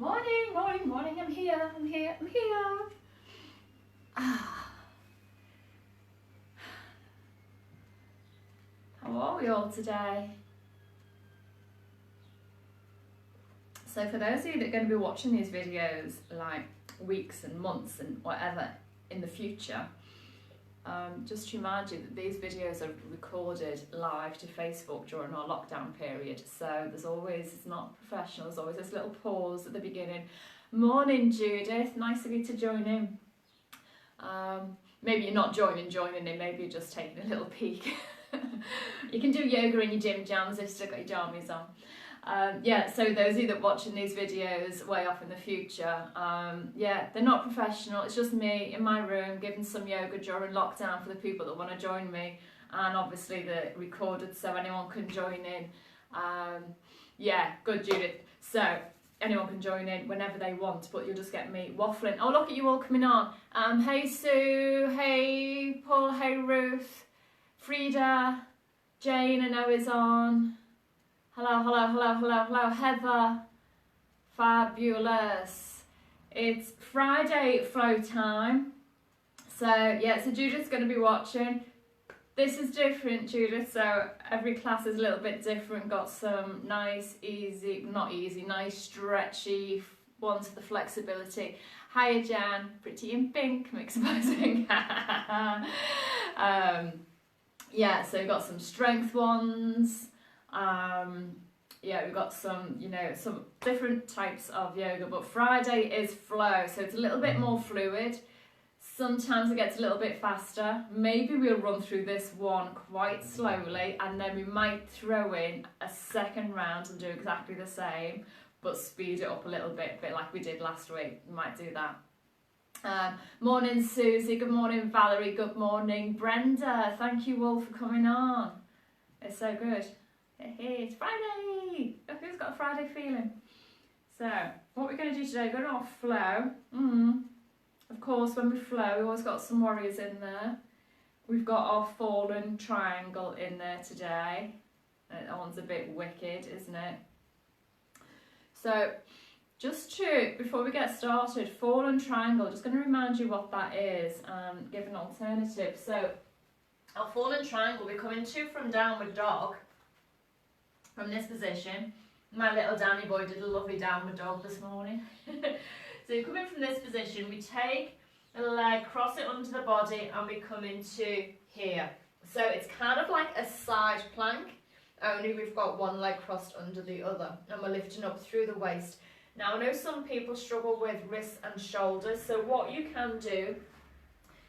Morning, morning, morning, I'm here. How are we all today? So for those of you that are going to be watching these videos like weeks and months and whatever in the future, just to remind you that these videos are recorded live to Facebook during our lockdown period. So it's not professional, there's always this little pause at the beginning. Morning Judith, nice of you to join in. Maybe you're not joining in, maybe you're just taking a little peek. You can do yoga in your gym jams if you've still got your jammies on. So those of you that are watching these videos way off in the future, they're not professional, it's just me in my room giving some yoga during lockdown for the people that want to join me, and obviously they're recorded so anyone can join in. Good Judith. So anyone can join in whenever they want, but you'll just get me waffling. Oh, look at you all coming on. Hey Sue, hey Paul, hey Ruth, Frida, Jane I know is on. Hello, Heather. Fabulous. It's Friday flow time. So Judith's going to be watching. This is different, Judith, so every class is a little bit different. Got some nice, nice stretchy ones for the flexibility. Hiya Jan, pretty in pink, mix posing. So we've got some strength ones. We've got some different types of yoga, but Friday is flow, so it's a little bit more fluid. Sometimes it gets a little bit faster. Maybe we'll run through this one quite slowly, and then we might throw in a second round and do exactly the same, but speed it up a little bit like we did last week. We might do that. Morning Susie, good morning Valerie, good morning Brenda. Thank you all for coming on. It's so good. Hey, it's Friday! Who's got a Friday feeling? So, what we're going to do today, we're going to flow. Of course, when we flow, we always got some warriors in there. We've got our fallen triangle in there today. That one's a bit wicked, isn't it? So, before we get started, fallen triangle, just going to remind you what that is and give an alternative. So, our fallen triangle, we're coming to from downward dog. From this position, my little Danny boy did a lovely downward dog this morning. So you come in from this position, we take the leg, cross it under the body, and we come into here. So it's kind of like a side plank, only we've got one leg crossed under the other, and we're lifting up through the waist. Now I know some people struggle with wrists and shoulders, so what you can do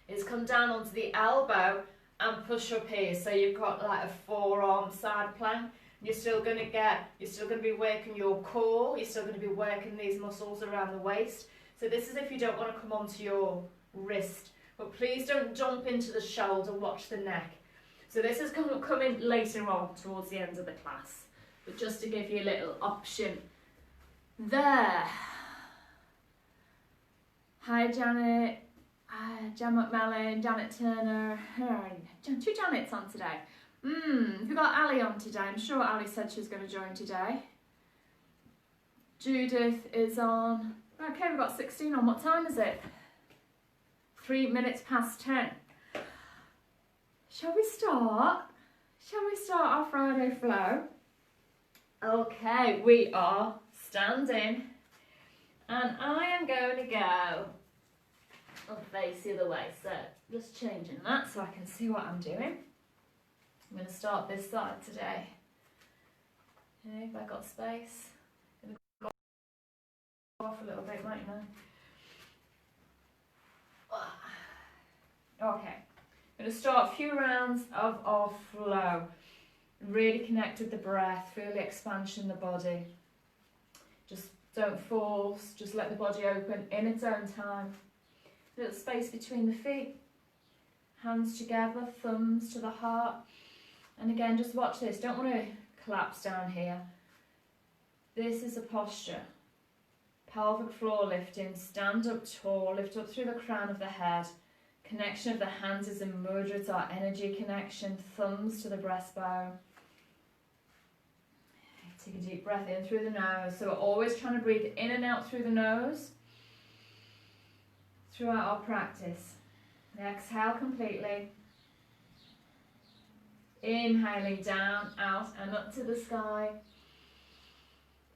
is come down onto the elbow and push up here. So you've got like a forearm side plank. You're still going to be working your core, you're still going to be working these muscles around the waist. So this is if you don't want to come onto your wrist, but please don't jump into the shoulder, watch the neck. So this is coming later on towards the end of the class, but just to give you a little option there. Hi Janet, Jan McMillan, Janet Turner, two Janets on today. We've got Ali on today. I'm sure Ali said she was going to join today. Judith is on. Okay, we've got 16 on. What time is it? 3 minutes past 10. Shall we start? Shall we start our Friday flow? Okay, we are standing. And I am going to go and face the other way. So just changing that so I can see what I'm doing. I'm going to start this side today. Okay, have I got space? I'm going to go off a little bit, might you know? Okay, I'm going to start a few rounds of our flow. Really connect with the breath, feel the expansion in the body. Just don't force, just let the body open in its own time. Little space between the feet, hands together, thumbs to the heart. And again, just watch this, don't want to collapse down here. This is a posture. Pelvic floor lifting, stand up tall, lift up through the crown of the head. Connection of the hands is a mudra, it's our energy connection, thumbs to the breastbone. Take a deep breath in through the nose. So we're always trying to breathe in and out through the nose throughout our practice. Exhale completely. Inhaling down, out and up to the sky.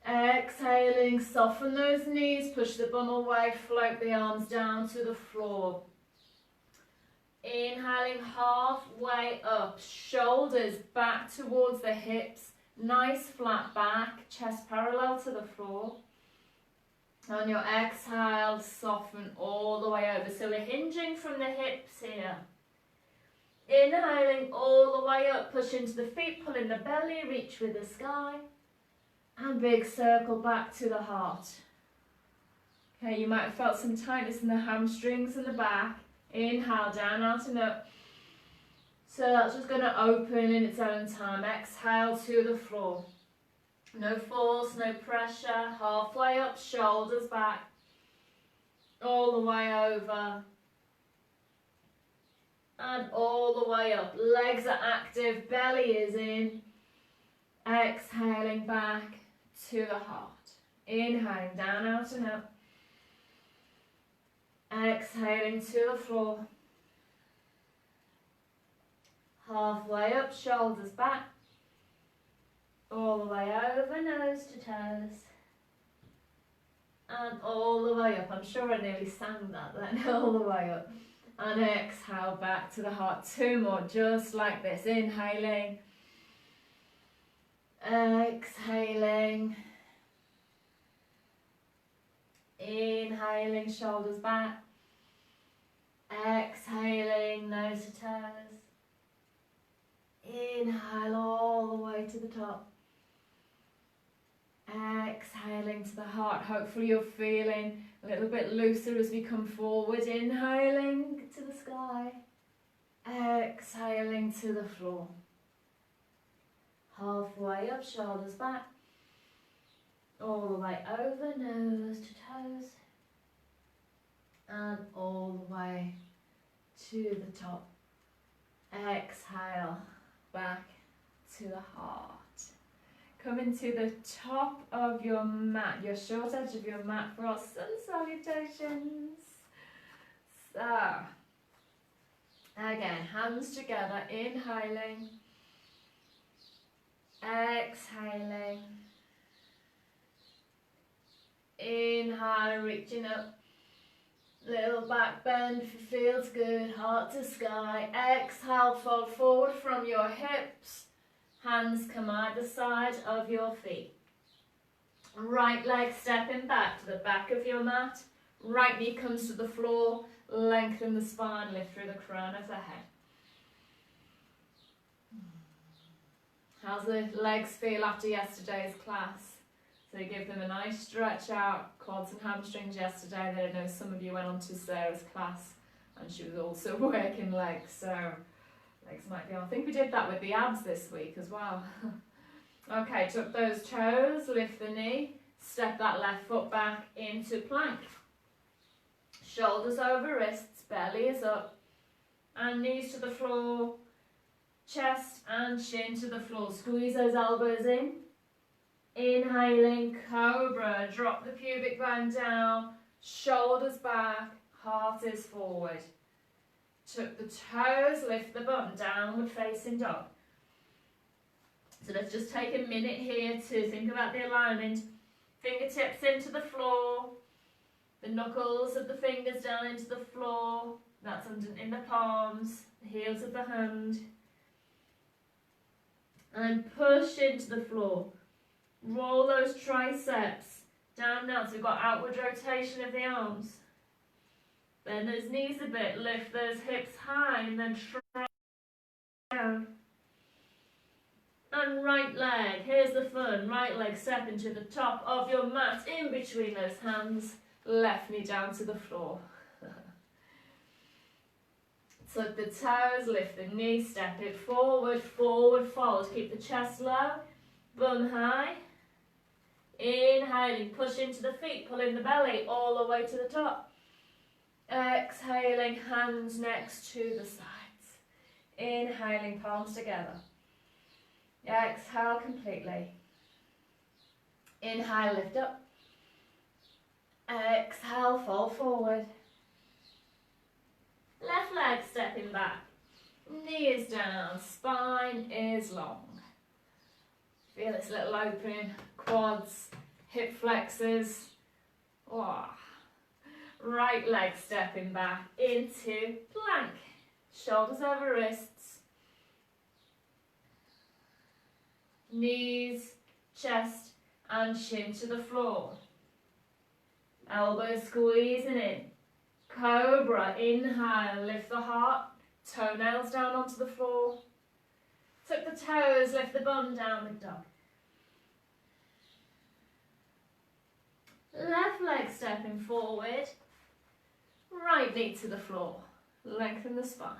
Exhaling, soften those knees, push the bum away, float the arms down to the floor. Inhaling halfway up, shoulders back towards the hips, nice flat back, chest parallel to the floor. On your exhale, soften all the way over. So we're hinging from the hips here. Inhaling all the way up, push into the feet, pull in the belly, reach with the sky. And big circle back to the heart. Okay, you might have felt some tightness in the hamstrings and the back. Inhale, down, out and up. So that's just going to open in its own time. Exhale to the floor. No force, no pressure. Halfway up, shoulders back. All the way over. And all the way up. Legs are active, belly is in. Exhaling back to the heart. Inhaling down, out and up. Exhaling to the floor. Halfway up, shoulders back. All the way over, nose to toes. And all the way up. I'm sure I nearly sang that then. All the way up. And exhale back to the heart. Two more, just like this. Inhaling. Exhaling. Inhaling, shoulders back. Exhaling, nose to toes. Inhale all the way to the top. Exhaling to the heart. Hopefully you're feeling a little bit looser as we come forward. Inhaling to the sky. Exhaling to the floor. Halfway up, shoulders back. All the way over, nose to toes. And all the way to the top. Exhale back to the heart. Come into the top of your mat, your short edge of your mat for our sun salutations. So, again, hands together, inhaling, exhaling. Inhale, reaching up. Little back bend if it feels good, heart to sky. Exhale, fold forward from your hips. Hands come either side of your feet. Right leg stepping back to the back of your mat. Right knee comes to the floor. Lengthen the spine, lift through the crown of the head. How's the legs feel after yesterday's class? So give them a nice stretch out, quads and hamstrings yesterday. I know some of you went on to Sarah's class and she was also working legs, so legs might be on. I think we did that with the abs this week as well. Okay, tuck those toes, lift the knee, step that left foot back into plank. Shoulders over wrists, belly is up, and knees to the floor, chest and chin to the floor. Squeeze those elbows in. Inhaling, cobra, drop the pubic bone down, shoulders back, heart is forward. Tuck the toes, lift the bum, downward facing dog. So let's just take a minute here to think about the alignment. Fingertips into the floor, the knuckles of the fingers down into the floor, that's in the palms, the heels of the hand. And push into the floor. Roll those triceps down now, so we've got outward rotation of the arms. Bend those knees a bit, lift those hips high and then try down. And right leg, here's the fun, right leg step into the top of your mat, in between those hands, left knee down to the floor. Tuck the toes, lift the knee, step it forward, forward fold, keep the chest low, bum high. Inhaling, push into the feet, pull in the belly all the way to the top. Exhaling, hands next to the sides. Inhaling, palms together. Exhale completely. Inhale, lift up. Exhale, fall forward. Left leg stepping back. Knee is down, spine is long. Feel this little opening, quads, hip flexors. Oh. Right leg stepping back into plank. Shoulders over wrists. Knees, chest and shin to the floor. Elbows squeezing in. Cobra, inhale, lift the heart. Toenails down onto the floor. Tuck the toes, lift the bum, downward dog. Left leg stepping forward. Right knee to the floor. Lengthen the spine.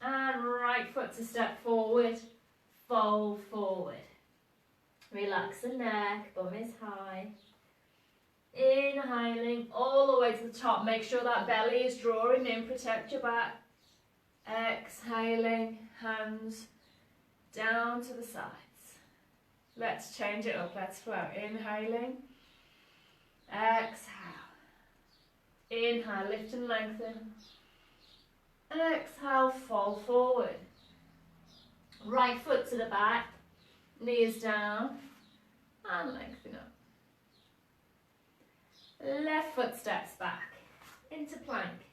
And right foot to step forward. Fold forward. Relax the neck, bum is high. Inhaling all the way to the top. Make sure that belly is drawing in, protect your back. Exhaling, hands down to the sides. Let's change it up, let's flow. Inhaling, exhale. Inhale, lift and lengthen. Exhale, fold forward. Right foot to the back, knees down, and lengthen up. Left foot steps back into plank.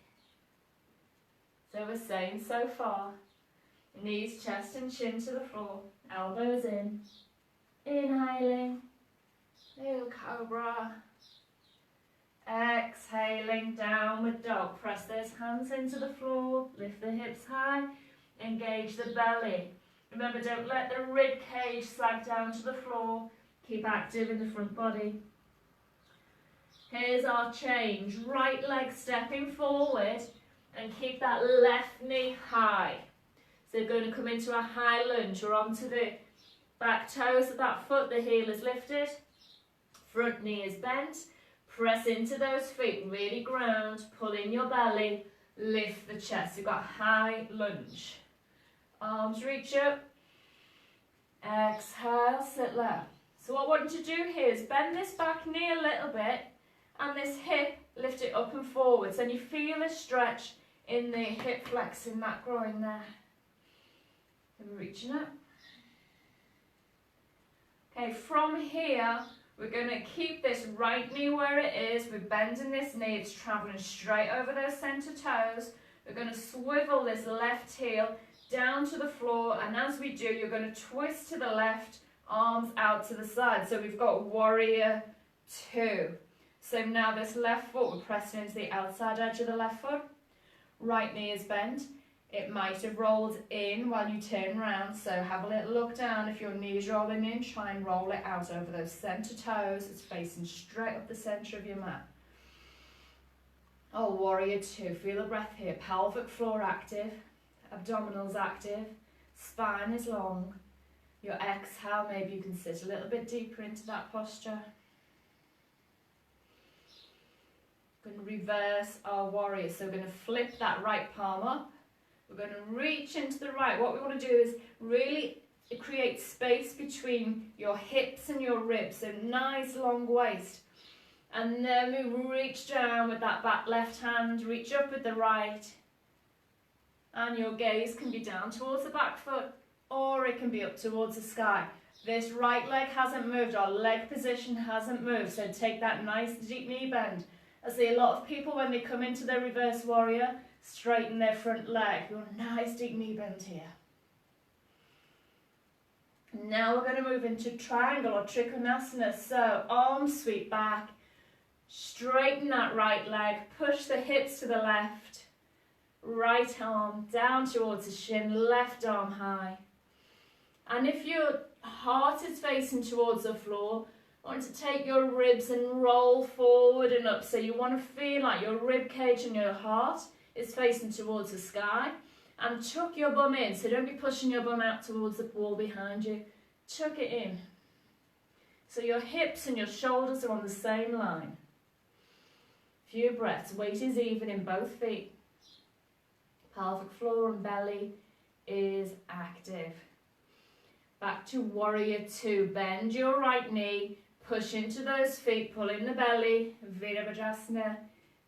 So we're saying so far, knees, chest and chin to the floor, elbows in. Inhaling, little cobra. Exhaling, downward dog. Press those hands into the floor, lift the hips high, engage the belly. Remember, don't let the rib cage sag down to the floor. Keep active in the front body. Here's our change. Right leg stepping forward and keep that left knee high. So you're going to come into a high lunge or onto the back toes of that foot. The heel is lifted. Front knee is bent. Press into those feet. Really ground. Pull in your belly. Lift the chest. You've got high lunge. Arms reach up. Exhale, sit low. So what I want you to do here is bend this back knee a little bit and this hip, lift it up and forwards. Then you feel a stretch in the hip flex in that groin there. And reaching up. Okay, from here, we're going to keep this right knee where it is. We're bending this knee, it's traveling straight over those center toes. We're going to swivel this left heel down to the floor, and as we do, you're going to twist to the left, arms out to the side. So we've got warrior 2. So now this left foot, we're pressing into the outside edge of the left foot. Right knee is bent. It might have rolled in while you turn round, so have a little look down. If your knee's rolling in, try and roll it out over those center toes. It's facing straight up the center of your mat. Oh, warrior 2. Feel the breath here. Pelvic floor active. Abdominals active, spine is long. Your exhale, maybe you can sit a little bit deeper into that posture. We're going to reverse our warrior. So we're going to flip that right palm up. We're going to reach into the right. What we want to do is really create space between your hips and your ribs. So nice long waist. And then we reach down with that back left hand, reach up with the right. And your gaze can be down towards the back foot or it can be up towards the sky. This right leg hasn't moved, our leg position hasn't moved, so take that nice deep knee bend. I see a lot of people when they come into their reverse warrior, straighten their front leg. Your nice deep knee bend here. Now we're going to move into triangle or trikonasana. So arms sweep back, straighten that right leg, push the hips to the left. Right arm down towards the shin, left arm high. And if your heart is facing towards the floor, I want to take your ribs and roll forward and up. So you want to feel like your rib cage and your heart is facing towards the sky. And tuck your bum in. So don't be pushing your bum out towards the wall behind you. Tuck it in. So your hips and your shoulders are on the same line. Few breaths. Weight is even in both feet. Pelvic floor and belly is active. Back to warrior two. Bend your right knee, push into those feet, pull in the belly, Virabhadrasana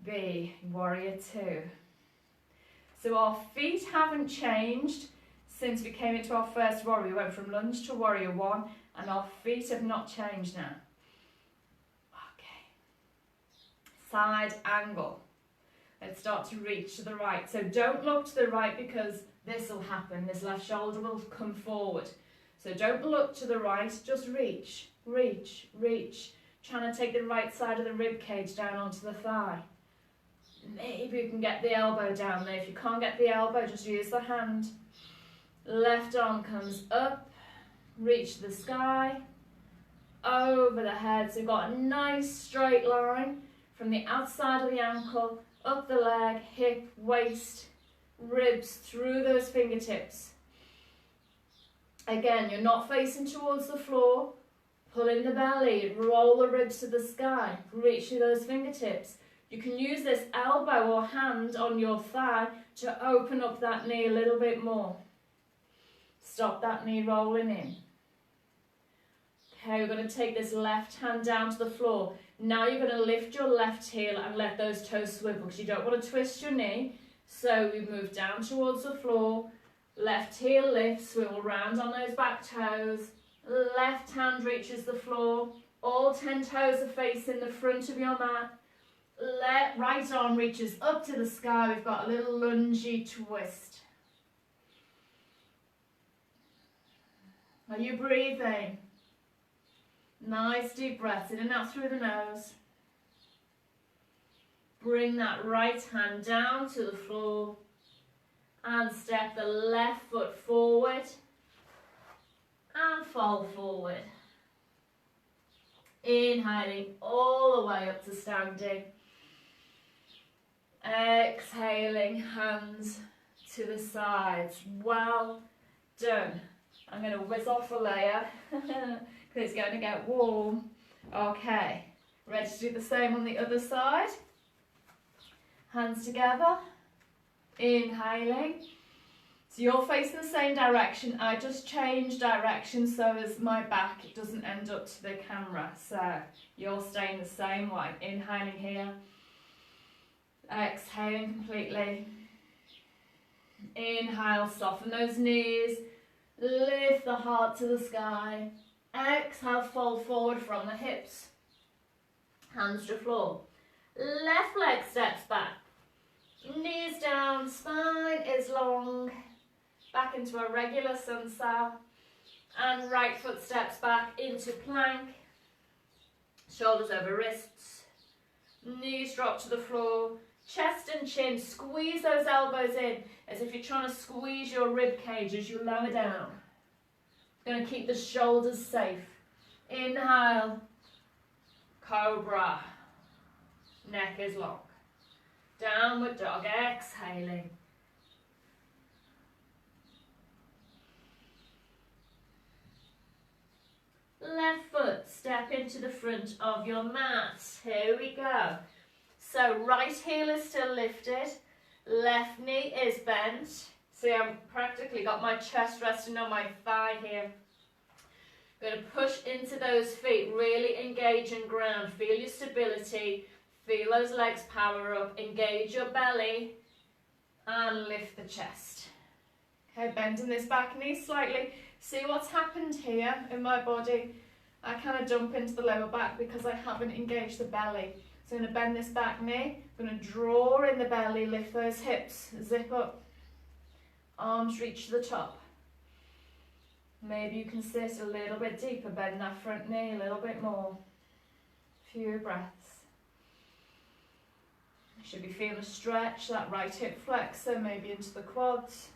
B, warrior two. So our feet haven't changed since we came into our first warrior. We went from lunge to warrior one, and our feet have not changed now. Okay. Side angle. Let's start to reach to the right. So don't look to the right because this will happen. This left shoulder will come forward. So don't look to the right, just reach, reach, reach. Trying to take the right side of the rib cage down onto the thigh. Maybe you can get the elbow down there. If you can't get the elbow, just use the hand. Left arm comes up, reach the sky, over the head. So you've got a nice straight line from the outside of the ankle, up the leg, hip, waist, ribs, through those fingertips. Again, you're not facing towards the floor. Pull in the belly, roll the ribs to the sky, reach through those fingertips. You can use this elbow or hand on your thigh to open up that knee a little bit more. Stop that knee rolling in. Okay, we're going to take this left hand down to the floor. Now you're going to lift your left heel and let those toes swivel because you don't want to twist your knee. So we move down towards the floor. Left heel lifts, swivel round on those back toes. Left hand reaches the floor. All 10 toes are facing the front of your mat. Right arm reaches up to the sky. We've got a little lungy twist. Are you breathing? Nice deep breaths in and out through the nose. Bring that right hand down to the floor and step the left foot forward and fall forward. Inhaling all the way up to standing. Exhaling, hands to the sides. Well done. I'm going to whiz off a layer because it's going to get warm. Okay, ready to do the same on the other side. Hands together. Inhaling. So you're facing the same direction. I just changed direction so as my back it doesn't end up to the camera. So you're staying the same way. Inhaling here. Exhaling completely. Inhale, soften those knees. Lift the heart to the sky. Exhale, fold forward from the hips. Hands to floor. Left leg steps back. Knees down, spine is long. Back into a regular sun sal. And right foot steps back into plank. Shoulders over wrists. Knees drop to the floor. Chest and chin, squeeze those elbows in as if you're trying to squeeze your rib cage as you lower down. Going to keep the shoulders safe. Inhale, cobra. Neck is long. Downward dog, exhaling. Left foot, step into the front of your mat. Here we go. So right heel is still lifted, left knee is bent. See, I've practically got my chest resting on my thigh here. Going to push into those feet, really engage and ground. Feel your stability, feel those legs power up, engage your belly and lift the chest. Okay, bending this back knee slightly. See what's happened here in my body? I kind of jump into the lower back because I haven't engaged the belly. So I'm going to bend this back knee, I'm going to draw in the belly, lift those hips, zip up, arms reach to the top. Maybe you can sit a little bit deeper, bend that front knee a little bit more. Few breaths. You should be feeling a stretch, that right hip flexor, maybe into the quads.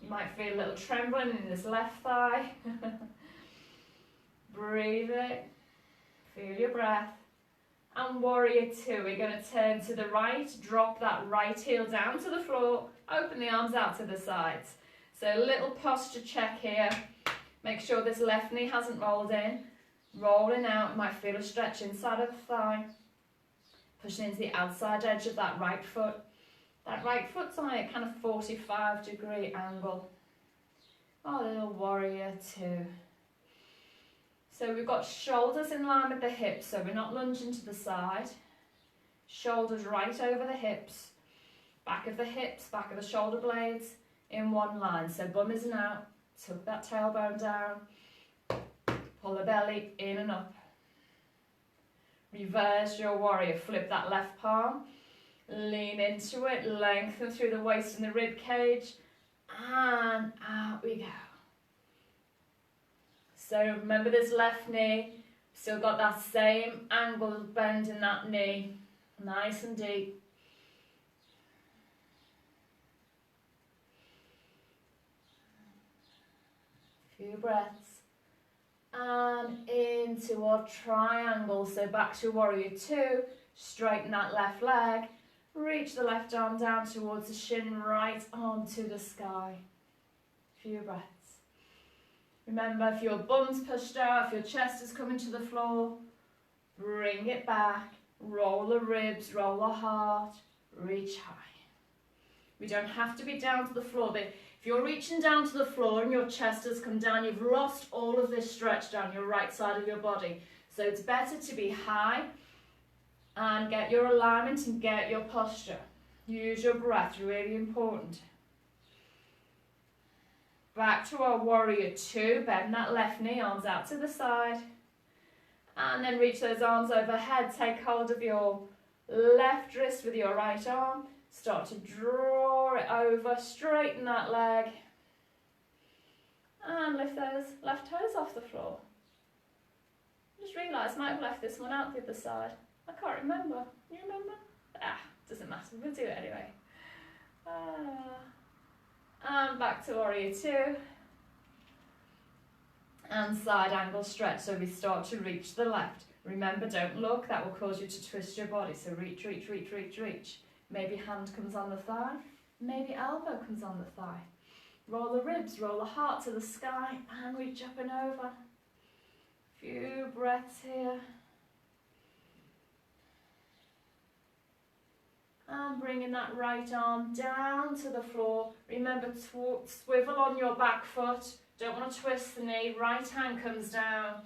You might feel a little trembling in this left thigh. Breathe it, feel your breath. And warrior two, we're going to turn to the right, drop that right heel down to the floor, open the arms out to the sides. So a little posture check here. Make sure this left knee hasn't rolled in. Rolling out, you might feel a stretch inside of the thigh. Pushing into the outside edge of that right foot. That right foot's on a kind of 45-degree angle. Our little warrior two. So we've got shoulders in line with the hips, so we're not lunging to the side. Shoulders right over the hips, back of the hips, back of the shoulder blades in one line. So bum isn't out, tuck that tailbone down, pull the belly in and up. Reverse your warrior, flip that left palm, lean into it, lengthen through the waist and the rib cage, and out we go. So remember this left knee, still got that same angle bend in that knee, nice and deep. Few breaths. And into our triangle, so back to warrior two, straighten that left leg, reach the left arm down towards the shin, right arm to the sky. Few breaths. Remember, if your bum's pushed out, if your chest is coming to the floor, bring it back, roll the ribs, roll the heart, reach high. We don't have to be down to the floor, but if you're reaching down to the floor and your chest has come down, you've lost all of this stretch down your right side of your body. So it's better to be high and get your alignment and get your posture. Use your breath, really important. Back to our warrior two, bend that left knee, arms out to the side. And then reach those arms overhead, take hold of your left wrist with your right arm. Start to draw it over, straighten that leg. And lift those left toes off the floor. Just realise I might have left this one out the other side. I can't remember. You remember? Doesn't matter. We'll do it anyway. And back to warrior two. And side angle stretch. So we start to reach the left. Remember, don't look. That will cause you to twist your body. So reach, reach, reach, reach, reach. Maybe hand comes on the thigh. Maybe elbow comes on the thigh. Roll the ribs, roll the heart to the sky, and reach up and over. Few breaths here. And bringing that right arm down to the floor. Remember to swivel on your back foot. Don't want to twist the knee. Right hand comes down.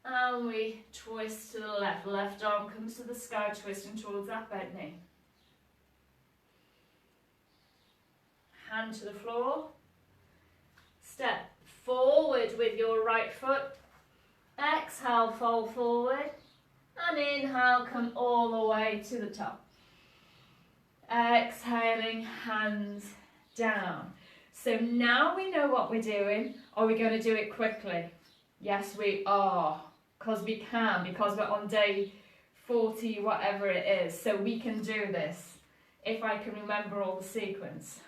And we twist to the left. Left arm comes to the sky, twisting towards that bent knee. Hand to the floor. Step forward with your right foot. Exhale, fold forward. And inhale, come all the way to the top. Exhaling, hands down. So now we know what we're doing. Are we going to do it quickly? Yes, we are. Because we can, because we're on day 40, whatever it is. So we can do this if I can remember all the sequence.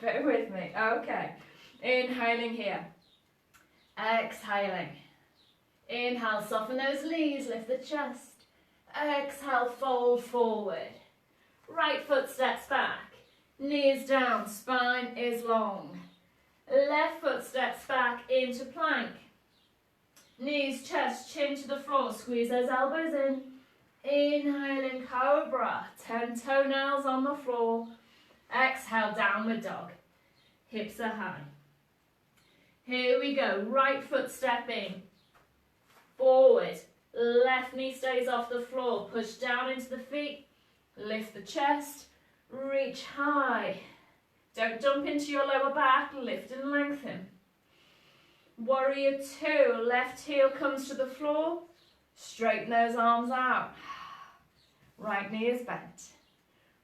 Bear with me. Okay. Inhaling here. Exhaling. Inhale, soften those knees, lift the chest. Exhale, fold forward. Right foot steps back. Knees down, spine is long. Left foot steps back into plank. Knees, chest, chin to the floor. Squeeze those elbows in. Inhaling, cobra. 10 toenails on the floor. Exhale, downward dog. Hips are high. Here we go. Right foot stepping forward. Left knee stays off the floor. Push down into the feet. Lift the chest. Reach high. Don't dump into your lower back. Lift and lengthen. Warrior two. Left heel comes to the floor. Straighten those arms out. Right knee is bent.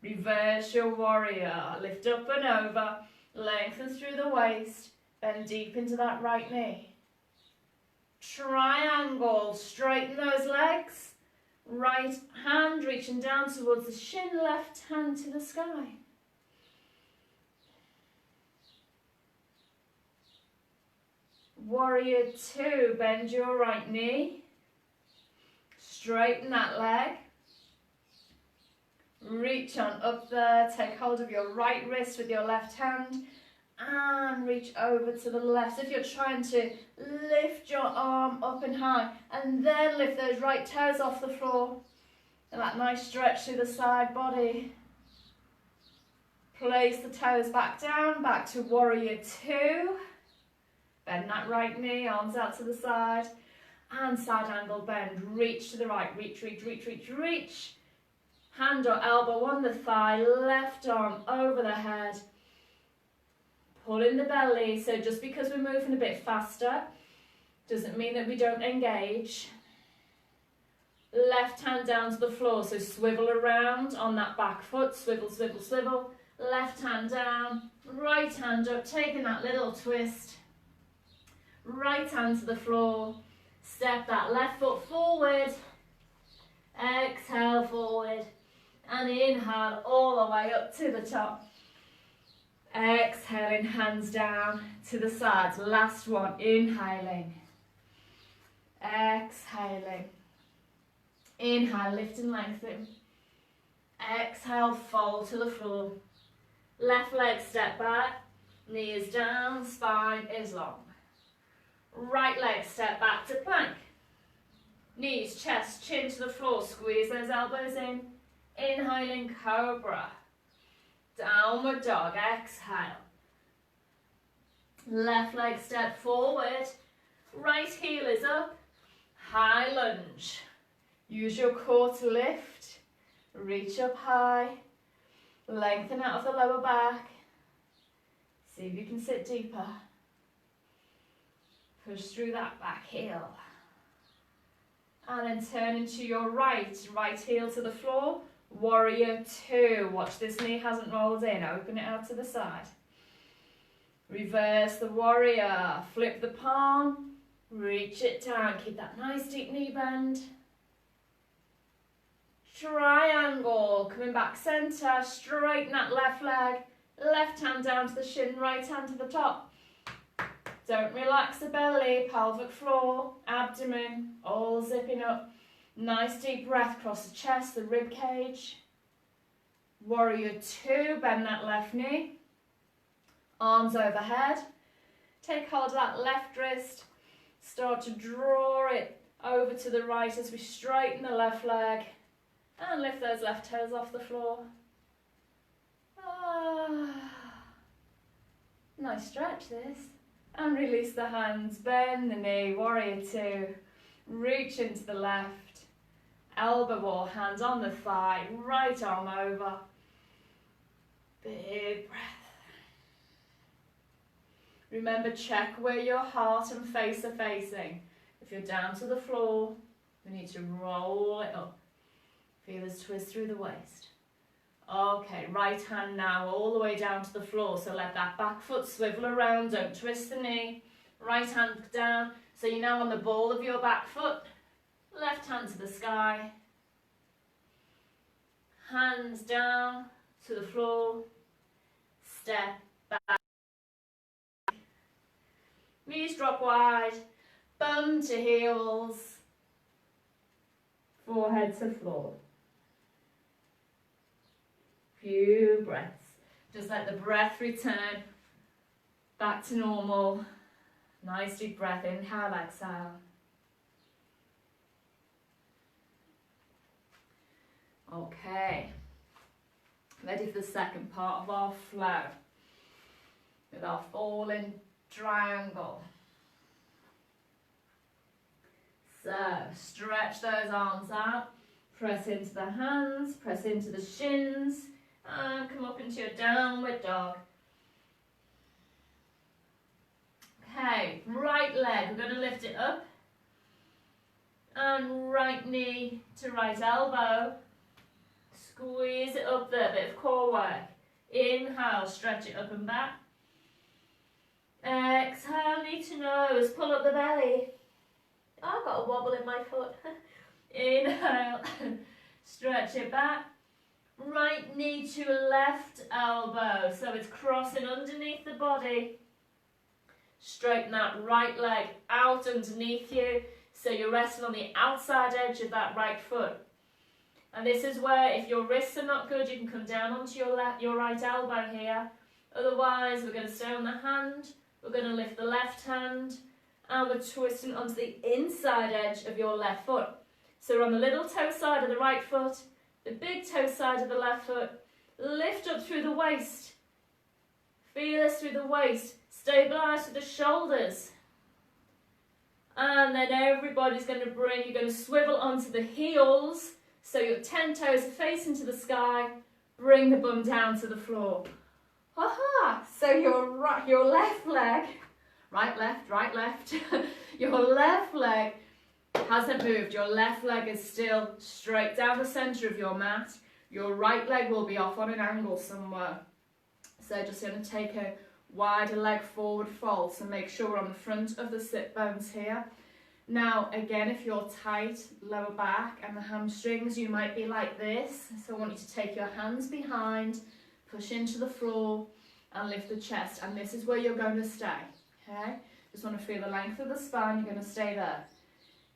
Reverse your warrior. Lift up and over. Lengthen through the waist. Bend deep into that right knee. Triangle. Straighten those legs. Right hand reaching down towards the shin. Left hand to the sky. Warrior two. Bend your right knee. Straighten that leg. Reach on up there, take hold of your right wrist with your left hand and reach over to the left. If you're trying to lift your arm up and high and then lift those right toes off the floor and that nice stretch through the side body. Place the toes back down, back to warrior two. Bend that right knee, arms out to the side. And side angle bend, reach to the right, reach, reach, reach, reach, reach. Hand or elbow on the thigh, left arm over the head. Pull in the belly, so just because we're moving a bit faster, doesn't mean that we don't engage. Left hand down to the floor, so swivel around on that back foot, swivel, swivel, swivel. Left hand down, right hand up, taking that little twist. Right hand to the floor. Step that left foot forward, exhale forward, and inhale all the way up to the top. Exhaling, hands down to the sides. Last one, inhaling, exhaling. Inhale, lift and lengthen. Exhale, fold to the floor. Left leg step back, knee is down, spine is long. Right leg step back to plank. Knees, chest, chin to the floor. Squeeze those elbows in. Inhaling, cobra. Downward dog, exhale. Left leg step forward. Right heel is up. High lunge. Use your core to lift. Reach up high. Lengthen out of the lower back. See if you can sit deeper. Push through that back heel. And then turn into your right heel to the floor. Warrior two. Watch this knee hasn't rolled in. Open it out to the side. Reverse the warrior. Flip the palm. Reach it down. Keep that nice deep knee bend. Triangle. Coming back center. Straighten that left leg. Left hand down to the shin. Right hand to the top. Don't relax the belly, pelvic floor, abdomen, all zipping up. Nice deep breath across the chest, the rib cage. Warrior two, bend that left knee. Arms overhead. Take hold of that left wrist. Start to draw it over to the right as we straighten the left leg. And lift those left toes off the floor. Nice stretch this. And release the hands, bend the knee, warrior two. Reach into the left. Elbow or hand on the thigh, right arm over. Big breath. Remember, check where your heart and face are facing. If you're down to the floor, we need to roll it up. Feel this twist through the waist. Okay, right hand now all the way down to the floor. So let that back foot swivel around, don't twist the knee. Right hand down, so you're now on the ball of your back foot. Left hand to the sky. Hands down to the floor. Step back. Knees drop wide. Bum to heels. Forehead to floor. Few breaths. Just let the breath return back to normal. Nice deep breath. Inhale, exhale. Okay. Ready for the second part of our flow with our falling triangle. So stretch those arms out. Press into the hands. Press into the shins. And come up into your downward dog. Okay, right leg, we're going to lift it up. And right knee to right elbow. Squeeze it up there, bit of core work. Inhale, stretch it up and back. Exhale, knee to nose, pull up the belly. Oh, I've got a wobble in my foot. Inhale, stretch it back. Right knee to left elbow, so it's crossing underneath the body. Straighten that right leg out underneath you, so you're resting on the outside edge of that right foot. And this is where, if your wrists are not good, you can come down onto your right elbow here. Otherwise, we're going to stay on the hand, we're going to lift the left hand, and we're twisting onto the inside edge of your left foot. So we're on the little toe side of the right foot, the big toe side of the left foot. Lift up through the waist. Feel this through the waist. Stabilise with the shoulders. And then everybody's going to you're going to swivel onto the heels. So your 10 toes are facing to the sky. Bring the bum down to the floor. Aha! So your left leg, right, left. Your left leg hasn't moved. Your left leg is still straight down the center of your mat. Your right leg will be off on an angle somewhere. So just going to take a wider leg forward fold. So make sure we're on the front of the sit bones here. Now, again, if you're tight, lower back and the hamstrings, you might be like this. So I want you to take your hands behind, push into the floor and lift the chest. And this is where you're going to stay, okay? Just want to feel the length of the spine, you're going to stay there.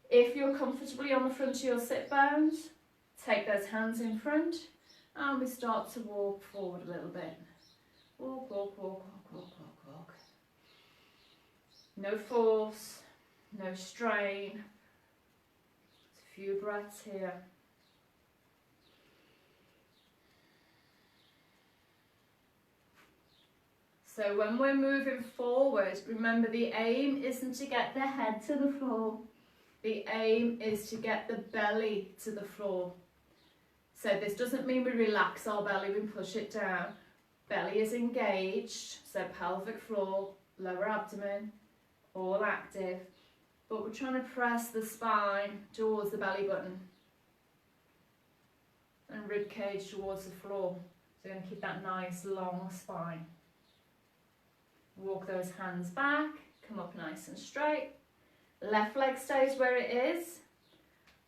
If you're comfortably on the front of your sit bones, take those hands in front and we start to walk forward a little bit. Walk, walk, walk, walk, walk, walk, walk. No force. No strain. Just a few breaths here. So when we're moving forward, remember the aim isn't to get the head to the floor. The aim is to get the belly to the floor. So this doesn't mean we relax our belly, we push it down. Belly is engaged, so pelvic floor, lower abdomen, all active. But we're trying to press the spine towards the belly button and rib cage towards the floor. So we're going to keep that nice long spine. Walk those hands back, come up nice and straight. Left leg stays where it is.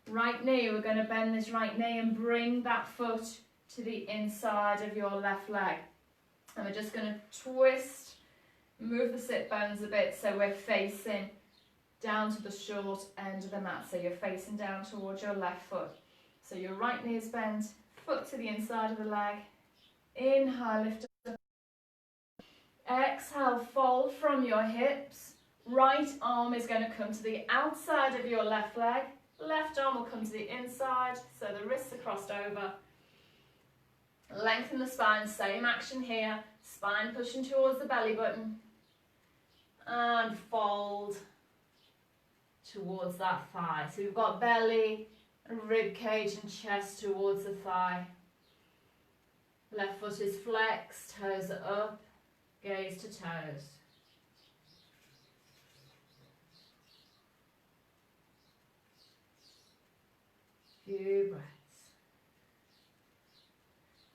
Right knee, we're going to bend this right knee and bring that foot to the inside of your left leg. And we're just going to twist, move the sit bones a bit so we're facing down to the short end of the mat. So you're facing down towards your left foot. So your right knee is bent, foot to the inside of the leg. Inhale, lift up. Exhale, fold from your hips. Right arm is going to come to the outside of your left leg. Left arm will come to the inside, so the wrists are crossed over. Lengthen the spine, same action here. Spine pushing towards the belly button. And fold towards that thigh. So we've got belly, rib cage and chest towards the thigh. Left foot is flexed, toes are up, gaze to toes. Few breaths.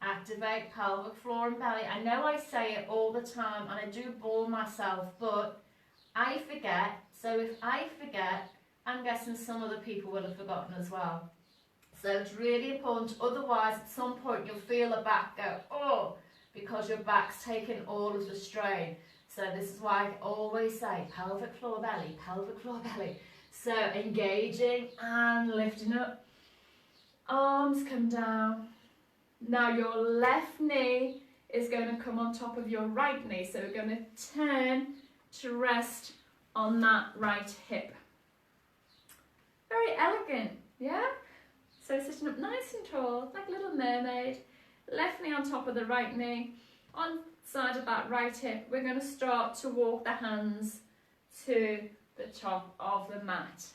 Activate pelvic floor and belly. I know I say it all the time and I do bore myself, but I forget. So if I forget, I'm guessing some other people will have forgotten as well. So it's really important, otherwise at some point you'll feel the back go, oh, because your back's taking all of the strain. So this is why I always say pelvic floor belly, pelvic floor belly. So engaging and lifting up. Arms come down. Now your left knee is going to come on top of your right knee. So we're going to turn to rest on that right hip. Very elegant, yeah? So sitting up nice and tall, like a little mermaid. Left knee on top of the right knee. On side of that right hip, we're going to start to walk the hands to the top of the mat.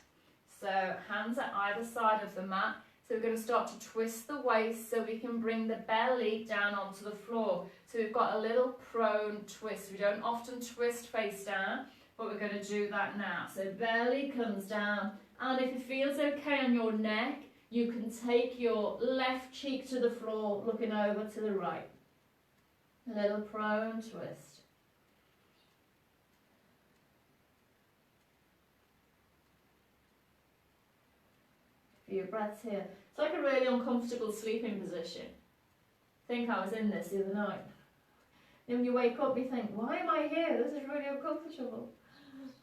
So hands at either side of the mat. So we're going to start to twist the waist so we can bring the belly down onto the floor. So we've got a little prone twist. We don't often twist face down, but we're going to do that now. So belly comes down, and if it feels okay on your neck, you can take your left cheek to the floor, looking over to the right. A little prone twist. Few breaths here. It's like a really uncomfortable sleeping position. I think I was in this the other night. Then when you wake up, you think, why am I here? This is really uncomfortable.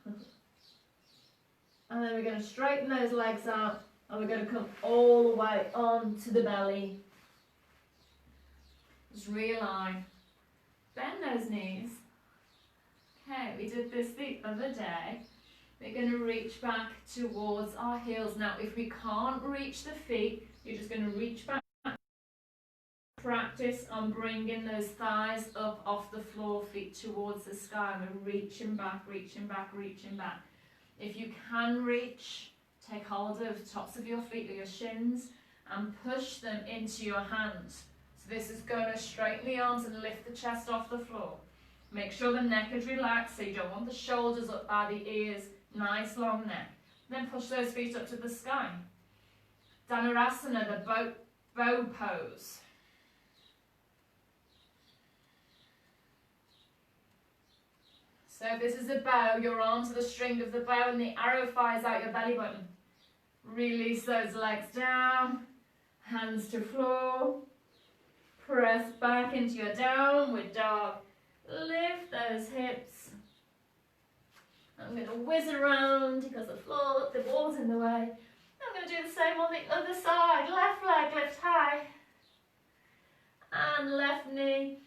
And then we're going to straighten those legs out, and we're going to come all the way onto the belly. Just realign. Bend those knees. Okay, we did this the other day. We're going to reach back towards our heels. Now, if we can't reach the feet, you're just going to reach back. Practice on bringing those thighs up off the floor, feet towards the sky. And we're reaching back, reaching back, reaching back. If you can reach, take hold of the tops of your feet or your shins and push them into your hands. So this is going to straighten the arms and lift the chest off the floor. Make sure the neck is relaxed, so you don't want the shoulders up by the ears. Nice long neck. Then push those feet up to the sky. Dhanurasana, the bow pose. So this is a bow, your arm to the string of the bow and the arrow fires out your belly button. Release those legs down, hands to floor. Press back into your downward dog. Lift those hips. I'm going to whiz around because the wall's in the way. I'm going to do the same on the other side. Left leg lift high. And left knee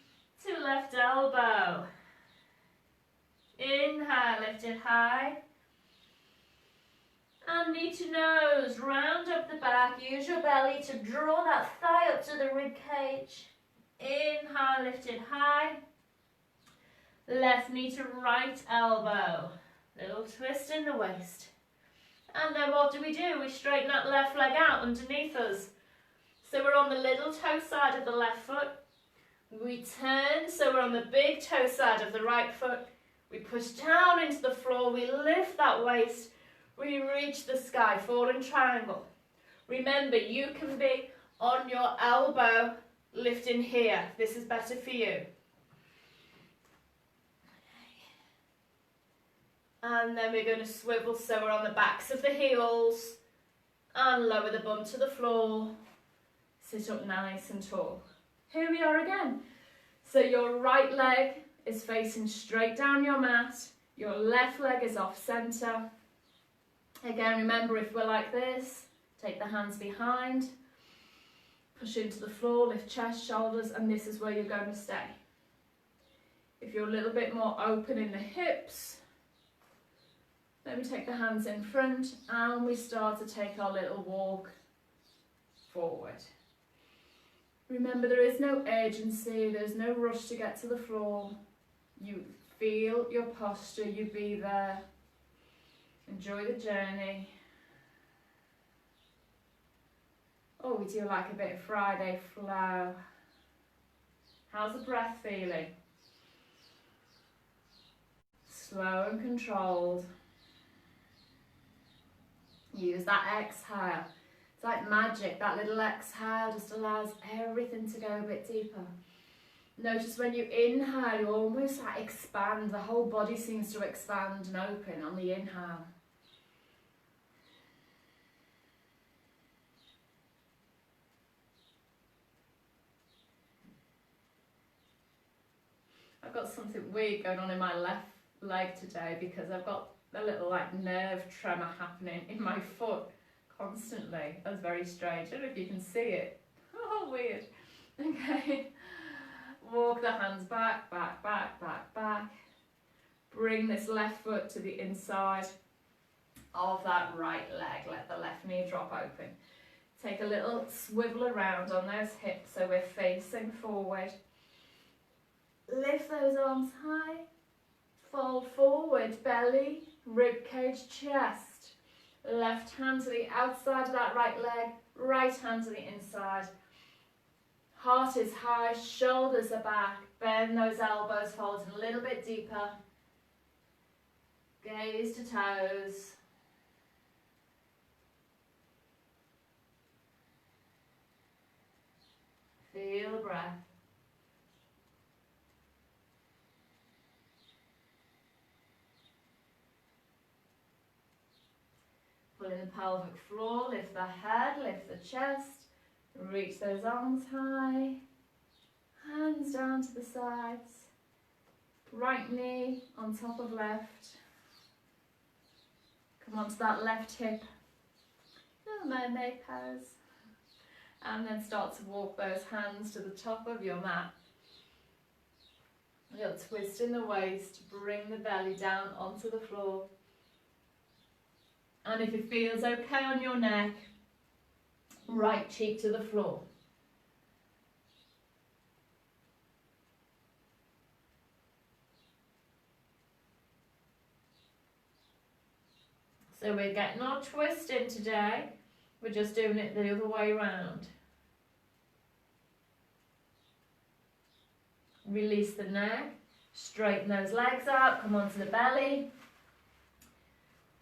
to left elbow. Inhale, lift it high. And knee to nose, round up the back. Use your belly to draw that thigh up to the rib cage. Inhale, lift it high. Left knee to right elbow. Little twist in the waist. And then what do? We straighten that left leg out underneath us. So we're on the little toe side of the left foot. We turn, so we're on the big toe side of the right foot. We push down into the floor, we lift that waist, we reach the sky, falling triangle. Remember, you can be on your elbow, lifting here. This is better for you. And then we're going to swivel, so we're on the backs of the heels, and lower the bum to the floor. Sit up nice and tall. Here we are again. So your right leg is facing straight down your mat. Your left leg is off center. Again, remember, if we're like this, take the hands behind, push into the floor, lift chest, shoulders, and this is where you're going to stay. If you're a little bit more open in the hips, then we take the hands in front and we start to take our little walk forward. Remember, there is no urgency, there's no rush to get to the floor. You feel your posture, you be there. Enjoy the journey. Oh, we do like a bit of Friday flow. How's the breath feeling? Slow and controlled. Use that exhale. It's like magic, that little exhale just allows everything to go a bit deeper. Notice when you inhale, you almost like expand. The whole body seems to expand and open on the inhale. I've got something weird going on in my left leg today because I've got a little like nerve tremor happening in my foot constantly. That's very strange. I don't know if you can see it. Oh, weird. Okay. Walk the hands back, back, back, back, back. Bring this left foot to the inside of that right leg. Let the left knee drop open. Take a little swivel around on those hips so we're facing forward. Lift those arms high. Fold forward, belly, rib cage, chest. Left hand to the outside of that right leg, right hand to the inside. Heart is high, shoulders are back. Bend those elbows, fold a little bit deeper. Gaze to toes. Feel the breath. Pull in the pelvic floor, lift the head, lift the chest. Reach those arms high, hands down to the sides, right knee on top of left. Come onto that left hip, little mermaid pose. And then start to walk those hands to the top of your mat. A little twist in the waist, bring the belly down onto the floor. And if it feels okay on your neck, right cheek to the floor. So we're getting our twist in today. We're just doing it the other way around. Release the neck, straighten those legs out, come onto the belly.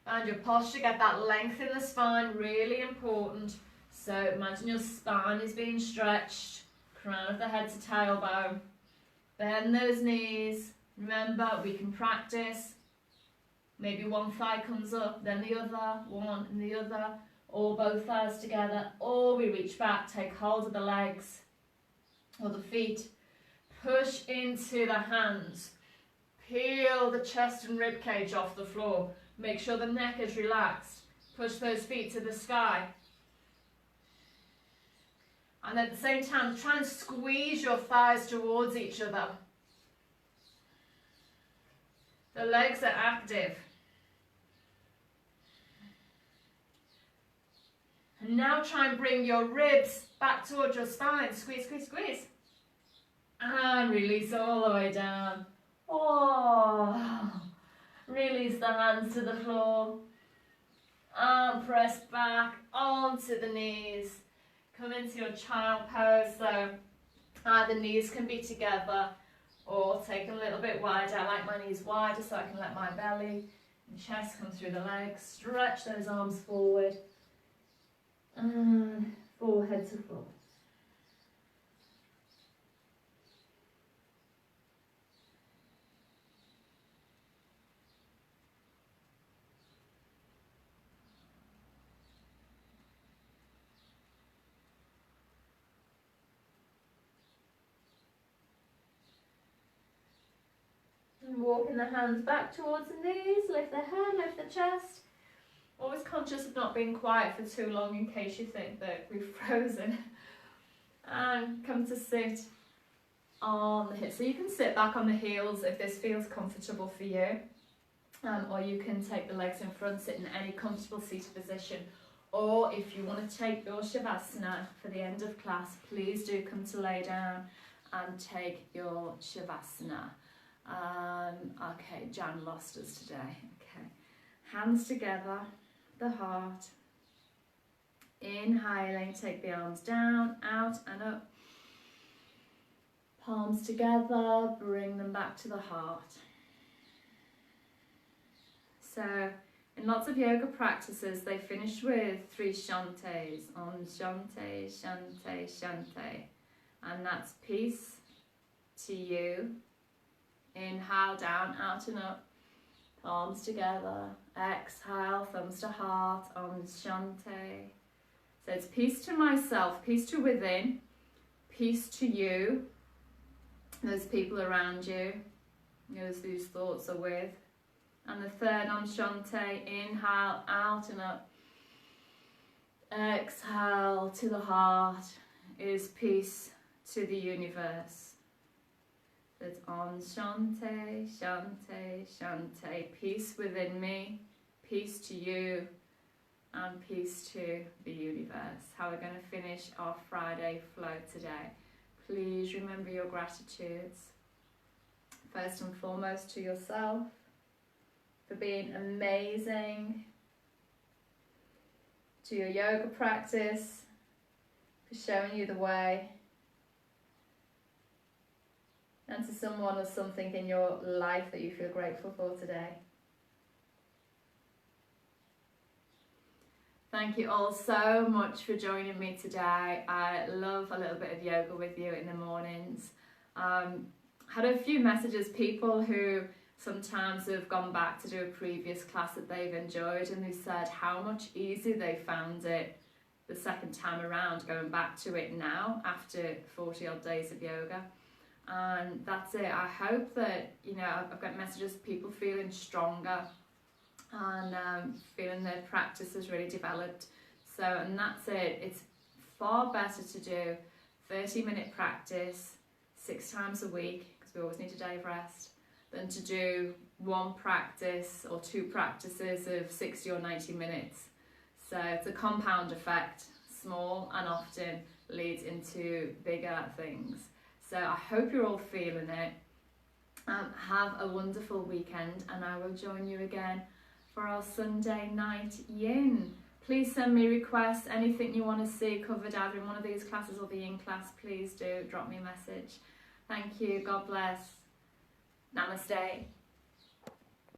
And your posture, get that length in the spine, really important. So imagine your spine is being stretched, crown of the head to tailbone. Bend those knees. Remember, we can practice. Maybe one thigh comes up, then the other, one and the other, or both thighs together, or we reach back, take hold of the legs or the feet. Push into the hands. Peel the chest and rib cage off the floor. Make sure the neck is relaxed. Push those feet to the sky. And at the same time, try and squeeze your thighs towards each other. The legs are active. And now try and bring your ribs back towards your spine. Squeeze, squeeze, squeeze. And release all the way down. Oh, release the hands to the floor. And press back onto the knees. Come into your child pose. So the knees can be together or take a little bit wider. I like my knees wider so I can let my belly and chest come through the legs. Stretch those arms forward. And forehead to floor. And walking the hands back towards the knees, lift the head, lift the chest. Always conscious of not being quiet for too long in case you think that we've frozen. And come to sit on the hips. So you can sit back on the heels if this feels comfortable for you. Or you can take the legs in front, sit in any comfortable seated position. Or if you want to take your Shavasana for the end of class, please do come to lay down and take your Shavasana. Okay, Jan lost us today. Okay, hands together, the heart. Inhaling, take the arms down, out and up. Palms together, bring them back to the heart. So, in lots of yoga practices, they finish with 3 shantes. Om Shante, Shante, Shante. And that's peace to you. Inhale, down, out and up. Palms together. Exhale, thumbs to heart. Om Shante. So it's peace to myself, peace to within, peace to you, those people around you, those whose thoughts are with. And the third, Om Shante, inhale, out and up. Exhale to the heart is peace to the universe. So it's Om Shante, Shante, Shante, peace within me, peace to you, and peace to the universe. How we're going to finish our Friday flow today. Please remember your gratitudes. First and foremost to yourself for being amazing, to your yoga practice for showing you the way, and to someone or something in your life that you feel grateful for today. Thank you all so much for joining me today. I love a little bit of yoga with you in the mornings. Had a few messages, people who sometimes have gone back to do a previous class that they've enjoyed and who said how much easier they found it the second time around, going back to it now after 40 odd days of yoga. And that's it. I hope that, I've got messages of people feeling stronger and feeling their practice has really developed. So, and that's it. It's far better to do 30-minute practice 6 times a week, because we always need a day of rest, than to do 1 practice or 2 practices of 60 or 90 minutes. So it's a compound effect. Small and often leads into bigger things. So I hope you're all feeling it. Have a wonderful weekend, and I will join you again for our Sunday night yin. Please send me requests, anything you want to see covered either in one of these classes or the yin class, please do drop me a message. Thank you, God bless. Namaste.